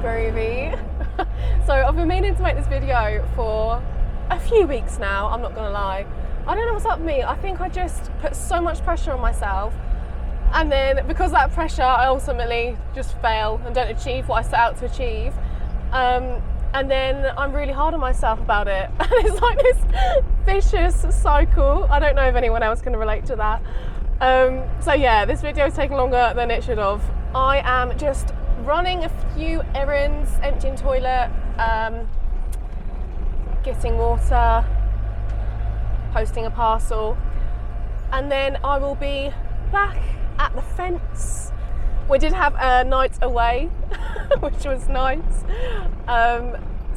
Groovy. So I've been meaning to make this video for a few weeks now, I'm not gonna lie. I don't know what's up with me. I think I just put so much pressure on myself, and then because of that pressure I ultimately just fail and don't achieve what I set out to achieve. And then I'm really hard on myself about it. And it's like this vicious cycle. I don't know if anyone else can relate to that. So yeah, this video is taking longer than it should have. I am just running a few errands, emptying toilet, getting water, posting a parcel, and then I will be back at the fence. We did have a night away, which was nice.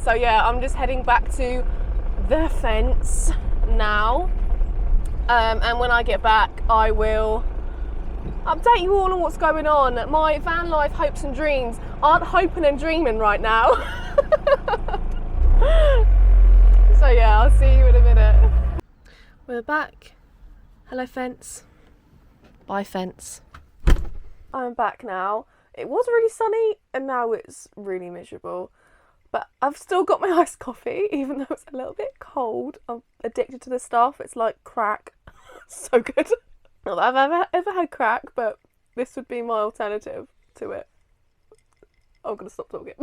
So yeah, I'm just heading back to the fence now. And when I get back, I will update you all on what's going on. My van life hopes and dreams aren't hoping and dreaming right now. So yeah, I'll see you in a minute. We're back. Hello fence. Bye fence. I'm back now. It was really sunny and now it's really miserable. But I've still got my iced coffee, even though it's a little bit cold. I'm addicted to this stuff. It's like crack. So good. Not that I've ever had crack, but this would be my alternative to it. I'm gonna stop talking.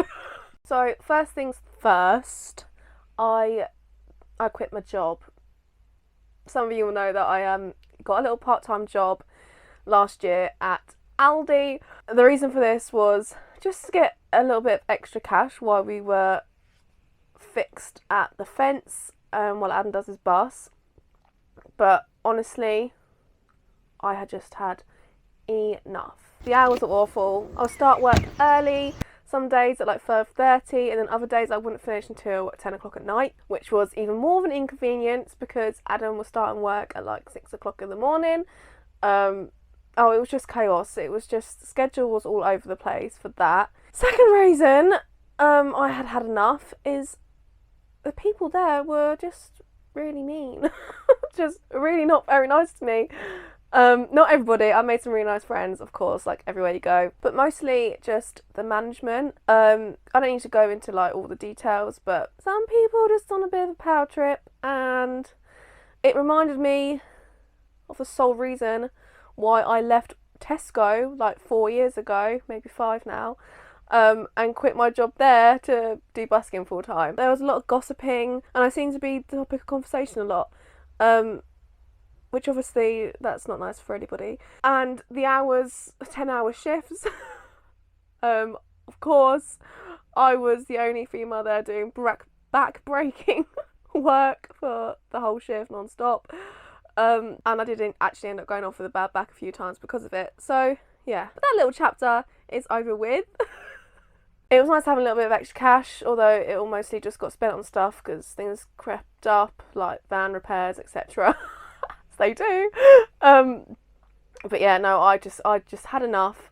So first things first, I quit my job. Some of you will know that I got a little part-time job last year at Aldi. The reason for this was just to get a little bit of extra cash while we were fixed at the fence while Adam does his bus. But honestly, I had just had enough. The hours are awful. I'll start work early, some days at like 5:30, and then other days I wouldn't finish until 10 o'clock at night, which was even more of an inconvenience because Adam was starting work at like 6 o'clock in the morning. Oh, it was just chaos. It was just, schedule was all over the place for that. Second reason I had had enough is the people there were just really mean. Just really not very nice to me. Not everybody. I made some really nice friends, of course, like everywhere you go, but mostly just the management. I don't need to go into like all the details, but some people just on a bit of a power trip, and it reminded me of the sole reason why I left Tesco like 4 years ago, maybe 5 now, and quit my job there to do busking full time. There was a lot of gossiping, and I seemed to be the topic of conversation a lot, which obviously that's not nice for anybody. And the hours, 10-hour shifts. Of course, I was the only female there doing back-breaking work for the whole shift non-stop. And I didn't actually end up going off with a bad back a few times because of it. So yeah, but that little chapter is over with. It was nice having a little bit of extra cash, although it all mostly just got spent on stuff because things crept up, like van repairs, etc. As they do. But yeah, no, I just had enough.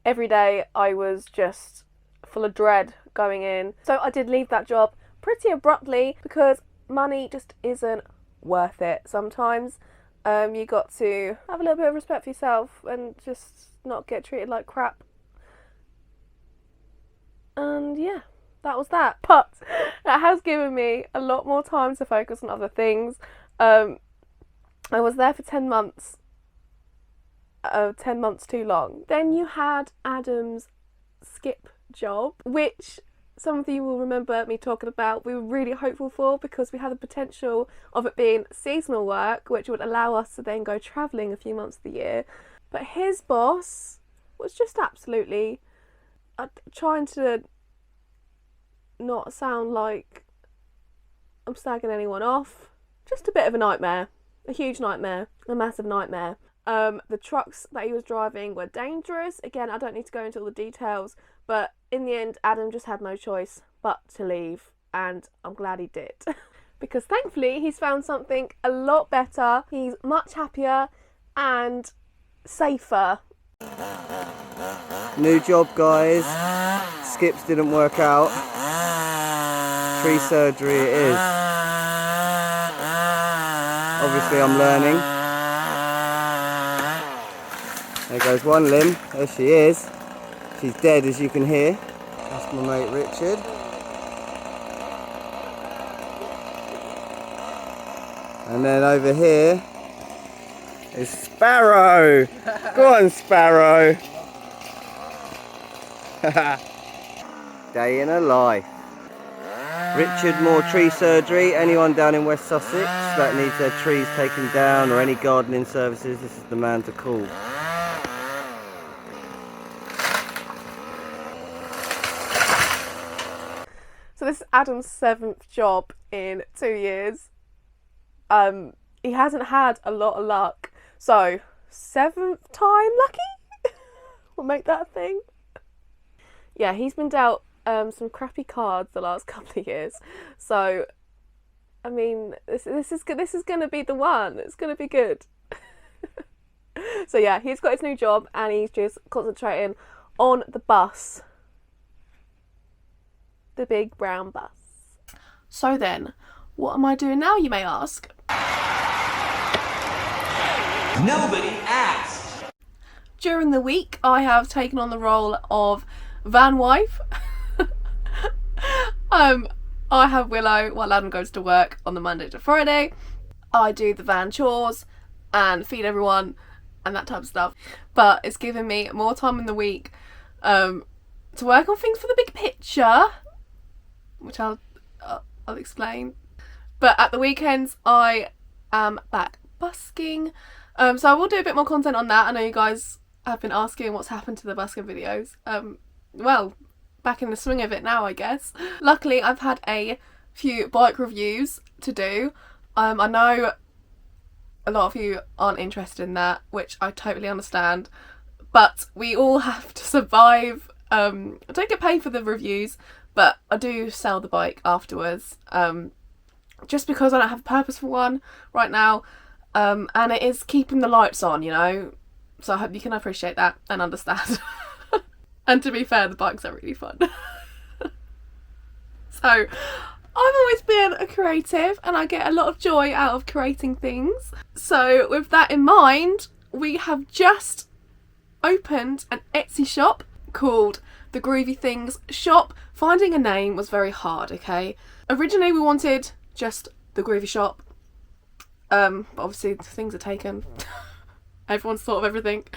Every day I was just full of dread going in. So I did leave that job pretty abruptly because money just isn't worth it sometimes. You got to have a little bit of respect for yourself and just not get treated like crap. And yeah, that was that. But that has given me a lot more time to focus on other things. I was there for 10 months. 10 months too long. Then you had Adam's skip job, which some of you will remember me talking about. We were really hopeful for because we had the potential of it being seasonal work, which would allow us to then go travelling a few months of the year. But his boss was just absolutely trying to not sound like I'm slagging anyone off. Just a bit of a nightmare. A huge nightmare. A massive nightmare. The trucks that he was driving were dangerous. Again, I don't need to go into all the details, but in the end, Adam just had no choice but to leave, and I'm glad he did. Because thankfully, he's found something a lot better. He's much happier and safer. New job, guys. Skips didn't work out. Tree surgery it is. Obviously, I'm learning. There goes one limb. There she is. She's dead, as you can hear. That's my mate Richard. And then over here is Sparrow. Go on, Sparrow. Day in a life. Richard, more tree surgery. Anyone down in West Sussex that needs their trees taken down or any gardening services, this is the man to call. So this is Adam's 7th job in 2 years. He hasn't had a lot of luck. So, 7th time lucky? We'll make that a thing. Yeah, he's been dealt some crappy cards the last couple of years. So, I mean, this is going to be the one. It's going to be good. So yeah, he's got his new job and he's just concentrating on the bus. The big brown bus. So then, what am I doing now, you may ask? Nobody asked. During the week, I have taken on the role of van wife. I have Willow while Adam goes to work on the Monday to Friday. I do the van chores and feed everyone and that type of stuff. But it's given me more time in the week to work on things for the big picture, which I'll explain. But at the weekends, I am back busking. So I will do a bit more content on that. I know you guys have been asking what's happened to the busking videos. Well, back in the swing of it now, I guess. Luckily, I've had a few bike reviews to do. I know a lot of you aren't interested in that, which I totally understand. But we all have to survive. I don't get paid for the reviews, but I do sell the bike afterwards. Just because I don't have a purpose for one right now. And it is keeping the lights on, you know. So I hope you can appreciate that and understand. And to be fair, the bikes are really fun. So I've always been a creative and I get a lot of joy out of creating things. So with that in mind, we have just opened an Etsy shop called the GroovyThings shop. Finding a name was very hard, okay? Originally we wanted just the Groovy shop. But obviously things are taken. Everyone's thought of everything.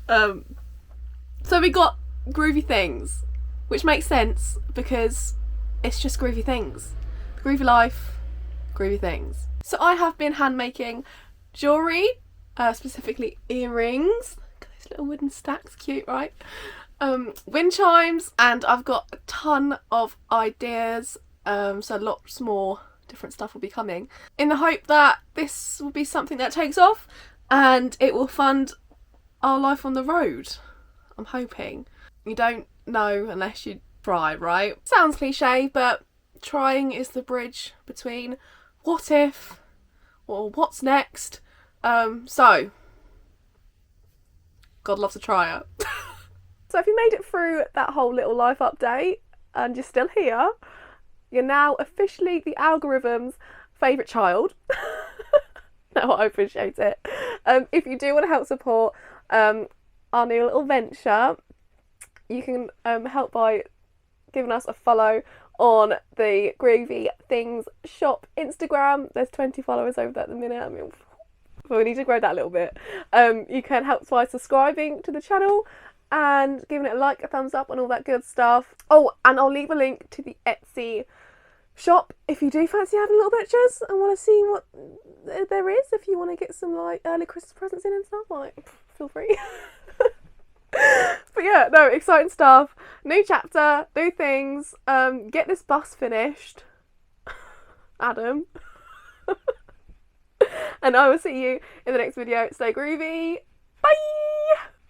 So we got GroovyThings, which makes sense because it's just groovy things. Groovy life, groovy things. So I have been hand making jewellery, specifically earrings. Look at those little wooden stacks, cute, right? Wind chimes, and I've got a ton of ideas, so lots more different stuff will be coming, in the hope that this will be something that takes off and it will fund our life on the road. I'm hoping. You don't know unless you try, right? Sounds cliche, but trying is the bridge between what if or what's next. So God loves a tryer. So if you made it through that whole little life update and you're still here, you're now officially the algorithm's favourite child. No, I appreciate it. If you do want to help support our new little venture, you can help by giving us a follow on the GroovyThings shop Instagram. There's 20 followers over there at the minute. I mean, we need to grow that a little bit. You can help by subscribing to the channel and giving it a like, a thumbs up and all that good stuff. Oh, and I'll leave a link to the Etsy shop if you do fancy having little pictures and want to see what there is. If you want to get some like early Christmas presents in and stuff, like, feel free. But yeah, no, exciting stuff. New chapter, new things. Get this bus finished, Adam. And I will see you in the next video. Stay groovy. Bye.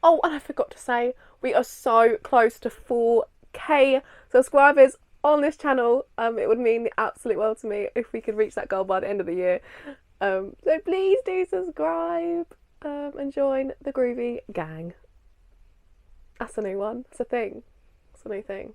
Oh, and I forgot to say, we are so close to 4K subscribers on this channel. It would mean the absolute world to me if we could reach that goal by the end of the year. So please do subscribe and join the Groovy gang. That's a new one. It's a thing. It's a new thing.